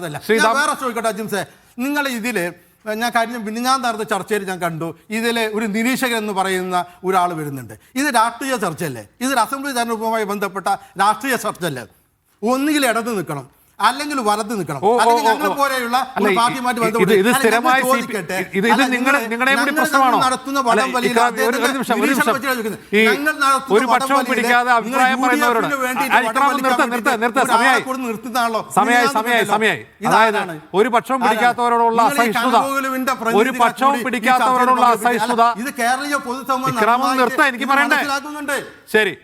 വേറെ ചോദിക്കട്ടെ അജിംസെ, നിങ്ങൾ ഇതില് ഞാൻ കാര്യം പിന്നെ ഞാൻ നടന്ന ചർച്ചയിൽ ഞാൻ കണ്ടു, ഇതിൽ ഒരു നിരീക്ഷകൻ എന്ന് പറയുന്ന ഒരാൾ വരുന്നുണ്ട്. ഇത് രാഷ്ട്രീയ ചർച്ചയല്ലേ? ഇതൊരു അസംബ്ലി തെരഞ്ഞെടുപ്പുമായി ബന്ധപ്പെട്ട രാഷ്ട്രീയ ചർച്ചയല്ലേ? ഒന്നുകിൽ ഇടത് നിൽക്കണം, അല്ലെങ്കിൽ വലത് നിൽക്കണം, അല്ലെങ്കിൽ ഞങ്ങളെ പോലെയുള്ള പാർട്ടിയുമായിട്ട് നടത്തുന്ന വടം വലിയ നിർത്തുന്നതാണല്ലോ. ഒരു പക്ഷവും പിടിക്കാത്തവരോടുള്ള അസഹിഷ്ണുത ഇത് കേരളീയ പൊതുസമൂഹം എനിക്ക് പറയണ്ടേ? ശരി,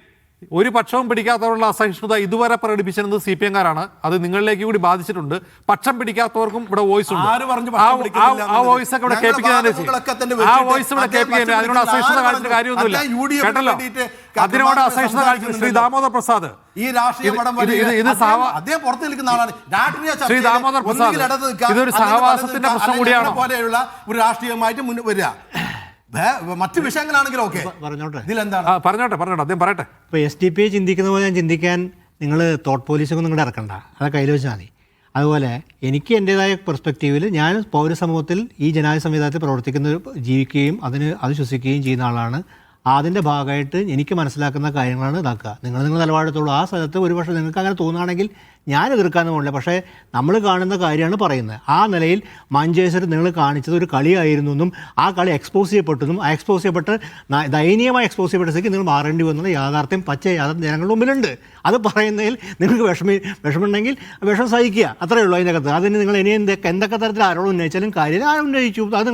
ഒരു പക്ഷവും പിടിക്കാത്തവരുള്ള അസഹിഷ്ണുത ഇതുവരെ പ്രകടിപ്പിച്ചത് CPM-കാരാണ്. അത് നിങ്ങളിലേക്ക് കൂടി ബാധിച്ചിട്ടുണ്ട്. പക്ഷം പിടിക്കാത്തവർക്കും ഇവിടെ വോയിസ് ഉണ്ട്. ആ വോയിസ് ഒക്കെ ഇവിടെ കേൾപ്പിക്കാൻ അതിനോട് അസഹിഷ്ണുത കാണിച്ചിട്ട് കാര്യമൊന്നുമില്ല. കേട്ടല്ലോ, അതിനോട് അസഹിഷ്ണുത കാണിച്ചിട്ട് ശ്രീ ദാമോദർ പ്രസാദ്, ഈ രാഷ്ട്രീയ ശ്രീ ദാമോദർ പ്രസാദ്, ഇതൊരു സഹവാസത്തിന്റെ പ്രശ്നം കൂടിയാണ്. പോലെയുള്ള ഒരു രാഷ്ട്രീയമായിട്ട് മുന്നിൽ വരിക. മറ്റു വിഷയങ്ങളാണെങ്കിലും ഓക്കെ, പറഞ്ഞോട്ടെ അദ്ദേഹം പറയട്ടെ. ഇപ്പോൾ SDP ചിന്തിക്കുന്ന പോലെ ഞാൻ ചിന്തിക്കാൻ നിങ്ങൾ തോട്ട് പോലീസൊക്കെ നിങ്ങളുടെ ഇറക്കണ്ട, അത് കയ്യിൽ വെച്ചാൽ മതി. അതുപോലെ എനിക്ക് എൻ്റേതായ പെർസ്പെക്റ്റീവിൽ ഞാൻ പൗരസമൂഹത്തിൽ ഈ ജനാധിപത്യ സംവിധാനത്തിൽ ജീവിക്കുകയും അത് ശ്വസിക്കുകയും ചെയ്യുന്ന ആളാണ്. അതിൻ്റെ ഭാഗമായിട്ട് എനിക്ക് മനസ്സിലാക്കുന്ന കാര്യങ്ങളാണ് ഇതാക്കുക. നിങ്ങൾ നിലപാടെടുത്തോളൂ. ആ സ്ഥലത്ത് ഒരുപക്ഷെ നിങ്ങൾക്ക് അങ്ങനെ തോന്നുകയാണെങ്കിൽ ഞാൻ എതിർക്കാനും പോകില്ല. പക്ഷേ നമ്മൾ കാണുന്ന കാര്യമാണ് പറയുന്നത്. ആ നിലയിൽ മഞ്ചേശ്വരം നിങ്ങൾ കാണിച്ചത് ഒരു കളിയായിരുന്നു എന്നും ആ കളി എക്സ്പോസ് ചെയ്യപ്പെട്ടെന്നും ആ എക്സ്പോസ് ചെയ്യപ്പെട്ട് ദയനീയമായി എക്സ്പോസ് ചെയ്യപ്പെട്ടതിലേക്ക് നിങ്ങൾ മാറേണ്ടി വന്നത് യാഥാർത്ഥ്യം യാഥാർത്ഥ്യം ജനങ്ങളുടെ മുമ്പിലുണ്ട്. അത് പറയുന്നതിൽ നിങ്ങൾക്ക് വിഷമമുണ്ടെങ്കിൽ വിഷം സഹിക്കുക, അത്രയേ ഉള്ളൂ അതിനകത്ത്. അതിന് നിങ്ങൾ ഇനി എന്തൊക്കെ തരത്തിൽ ആരോട് ഉന്നയിച്ചാലും കാര്യം ഞാൻ ഉന്നയിച്ചു, അത്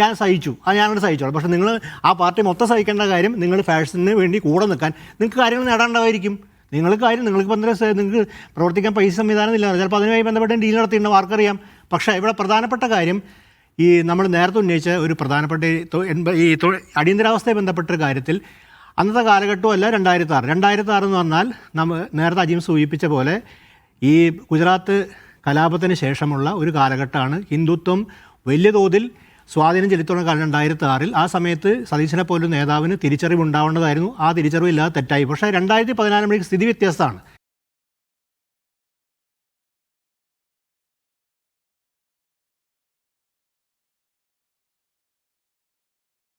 ഞാൻ സഹിച്ചു, അത് ഞാനവിടെ സഹിച്ചോളൂ. പക്ഷേ നിങ്ങൾ ആ പാർട്ടി മൊത്തം സഹിക്കേണ്ട കാര്യം നിങ്ങൾ ഫാഷന് വേണ്ടി കൂടെ നിൽക്കാൻ നിങ്ങൾക്ക് കാര്യങ്ങൾ നേടാണ്ടായിരിക്കും. നിങ്ങൾക്ക് പ്രവർത്തിക്കാൻ പൈസ സംവിധാനം ഇല്ല, ചിലപ്പോൾ അതിനുമായി ബന്ധപ്പെട്ട് ഡീൽ നടത്തിയിട്ടുണ്ടോ ആർക്കറിയാം. പക്ഷേ ഇവിടെ പ്രധാനപ്പെട്ട കാര്യം ഈ നമ്മൾ നേരത്തെ ഉന്നയിച്ച ഒരു പ്രധാനപ്പെട്ട ഈ അടിയന്തരാവസ്ഥയെ ബന്ധപ്പെട്ടൊരു കാര്യത്തിൽ അന്നത്തെ കാലഘട്ടമല്ല 2006 എന്ന് പറഞ്ഞാൽ നേരത്തെ അജീം സൂചിപ്പിച്ച പോലെ ഈ ഗുജറാത്ത് കലാപത്തിന് ശേഷമുള്ള ഒരു കാലഘട്ടമാണ്. ഹിന്ദുത്വം വലിയ തോതിൽ സ്വാധീനം ചെലുത്തുന്ന കാലം 2006. ആ സമയത്ത് സതീശനെ പോലൊരു നേതാവിന് തിരിച്ചറിവ് ഉണ്ടാവേണ്ടതായിരുന്നു. ആ തിരിച്ചറിവില്ലാതെ തെറ്റായി. പക്ഷേ 2014 സ്ഥിതി വ്യത്യസ്തമാണ്.